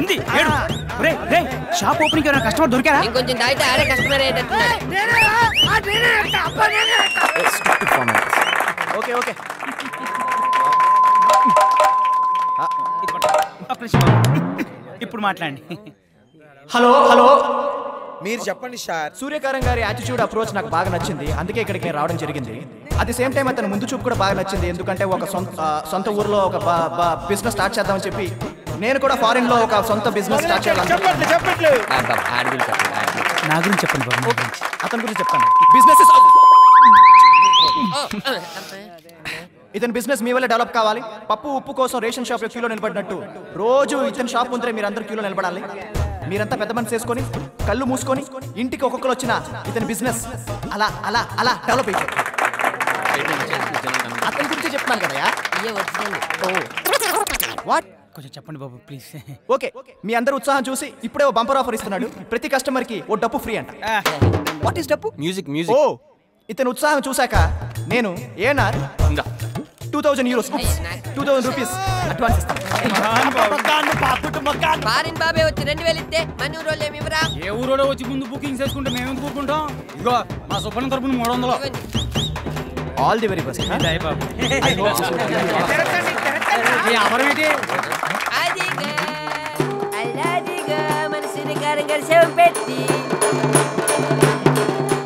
ఉంది shop opening customer దొరికారా? ఇంకొంచెం దాయితే ఆడే కస్టమర్ ఓకే ఓకే ఇప్పుడు మాట్లాడండి. హలో హలో మీరు చెప్పండి సార్. సూర్యకారం గారి యాటిట్యూడ్ అప్రోచ్ నాకు బాగా నచ్చింది, అందుకే ఇక్కడికి రావడం జరిగింది. అట్ ది సేమ్ టైం అతను ముందు చూపు కూడా బాగా నచ్చింది, ఎందుకంటే ఒక సొంత ఊర్లో ఒక బిజినెస్ స్టార్ట్ చేద్దామని చెప్పి నేను కూడా ఫారిన్ లో ఒక సొంత బిజినెస్ స్టార్ట్ చేయాలని. నా గురించి చెప్పండి బాబు. అతని గురించి చెప్తాను. బిజినెస్ ఇతని బిజినెస్ మీ వల్ల డెవలప్ కావాలి. పప్పు ఉప్పు కోసం రేషన్ షాప్ లో క్యూలో నిలబడినట్టు రోజు ఇతని షాప్ ముందరే మీరందరూ క్యూలో నిలబడాలి. మీరంతా పెద్ద మనసు చేసుకొని కళ్ళు మూసుకొని ఇంటికి ఒక్కొక్కరు వచ్చిన ఇతని బిజినెస్ అలా అలా అలా డెవలప్ అయిపోయింది. అతని గురించి చెప్తున్నాను కదా. వాట్ కొంచెం చెప్పండి బాబు ప్లీజ్. ఓకే, మీ అందరూ ఉత్సాహం చూసి ఇప్పుడే ఓ బంపర్ ఆఫర్ ఇస్తున్నాడు. ప్రతి కస్టమర్ కి ఓ డప్పు ఫ్రీ అంట. వాట్ ఈస్ డప్పు? మ్యూజిక్. ఓ, ఇతను ఉత్సాహం చూసాక నేను ఏనార్ 2000 euros 2000 రూపీస్ అడ్వాన్స్ ఇస్తాను. ఫారిన్ బాబే వచ్చి 2000 ఇస్తే మన ఊరోళ్ళు ఏమి ఇవ్వరా? ఏ ఊరోడో వచ్చి ముందు బుకింగ్ చేసుకుంటే మేము ఎందుకు కూకుంటాం? ఇగో మా సుబ్బన్న తరపున 300. All the very best.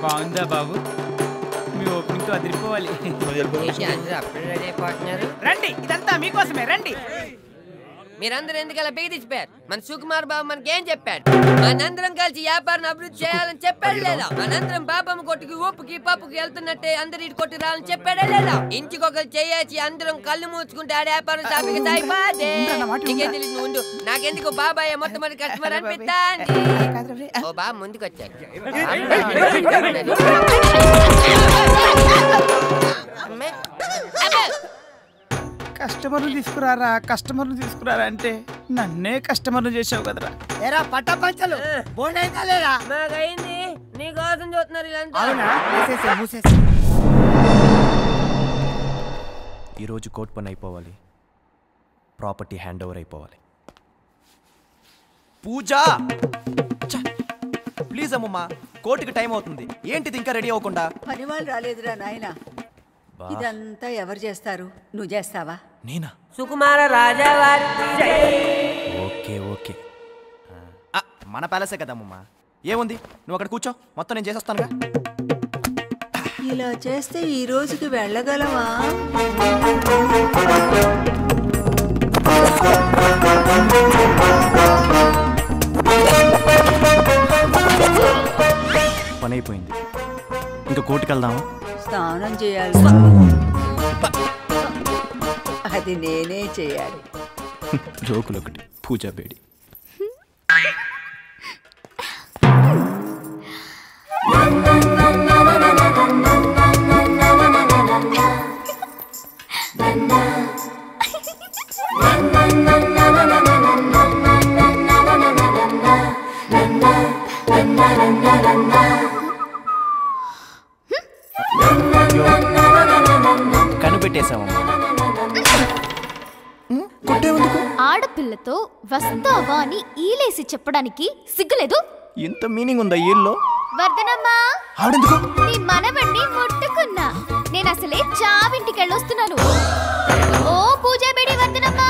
బాగుందా బాబు? మీ ఓపెనింగ్ తో అదిరిపోవాలి. రండి, ఇదంతా మీకోసమే. రండి. మీరందరూ ఎందుకలా బిగి తెచ్చిపోయారు? మన సుకుమార్ బాబు మనకేం చెప్పాడు? మనందరం కలిసి వ్యాపారం అభివృద్ధి చేయాలని చెప్పాడు లేదా? మనందరం బాబమ్మ కొట్టుకి ఉప్పుకి పప్పుకి వెళ్తున్నట్టే అందరు ఇటు కొట్టి రావాలని చెప్పాడే లేదా? ఇంటికొకరు చేయొచ్చి అందరం కళ్ళు మూసుకుంటే ఆడే వ్యాపారం సాపికి సాగిపోతే నీకేం తెలియదు. నువ్వు ఉండు. నాకెందుకు బాబాయ్ మొట్టమొదటి కస్టమర్ అనిపిస్తాంది. ఓ బాబు ముందుకు వచ్చాడు. కస్టమర్లు తీసుకురారా అంటే నన్నే కస్టమర్లు చేసావు కదరా. ఏరా పట్ట పంచలు బోండైందా లేదా? మాకైంది, నీ కోసం చూస్తున్నారు వీళ్ళంతా. ఈరోజు కోర్టు పని అయిపోవాలి, ప్రాపర్టీ హ్యాండ్ ఓవర్ అయిపోవాలి. పూజ ప్లీజ్ అమ్మమ్మా, కోర్టుకి టైం అవుతుంది. ఏంటిది ఇంకా రెడీ అవ్వకుండా? పని వాళ్ళు రాలేదురా నాయన. ఇదంతా ఎవరు చేస్తారు? నువ్వు చేస్తావా? నేనా? సుకుమార రాజావారి. ఓకే ఓకే, మన ప్యాలెసే కదమ్మమ్మా. ఏముంది, నువ్వు అక్కడ కూర్చో, మొత్తం నేను చేసేస్తానుగా. ఇలా చేస్తే ఈ రోజుకి వెళ్ళగలవా? పని అయిపోయింది, ఇంకా కోర్టుకి వెళ్దామా? స్నానం చేయాలి. అది నేనే చేయాలి. జోకులు ఒకటి, పూజా బేడి. ఆడపిల్లతో వస్తావా అని ఈలేసి చెప్పడానికి సిగ్గులేదు? ఇంత మీనింగ్ ఉందా ఈల్లో? వర్ధనమ్మా, ఆవిడెందుకు? నీ మనవణ్ణి ముట్టుకున్నా. నేను అసలే చావింటికి వెళ్ళొస్తున్నాను. ఓ పూజా బేడి వర్ధనమ్మా.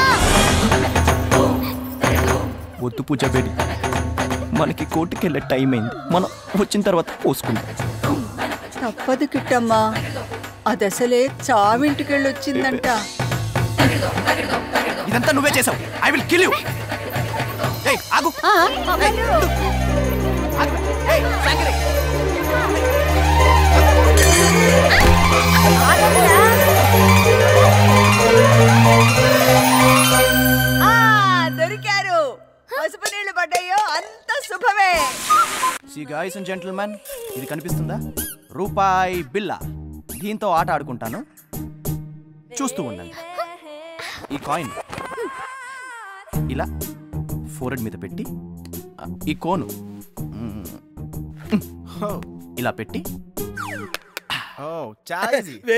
వద్దు పూజా బేడి, మనకి కోర్టుకి వెళ్ళే టైం అయింది. మనం వచ్చిన తర్వాత పోసుకుందాం. తప్పదు కిట్టమ్మా, అది అసలే చావింటికి వెళ్ళొచ్చిందంట. ఇదంతా నువ్వే చేసావు. I will kill you. ఏయ్ ఆగు. ఏయ్ సంగరే. దొరికారు. పసుపు నీళ్లు పడ్డాయో అంత శుభమే. See guys and gentlemen, ఇది కనిపిస్తుందా? రూపాయి బిల్ల. దీంతో ఆట ఆడుకుంటాను, చూస్తూ ఉండండి. ఈ కాయిన్ ఇలా ఫోరెడ్ మీద పెట్టి, ఈ కోను ఇలా పెట్టి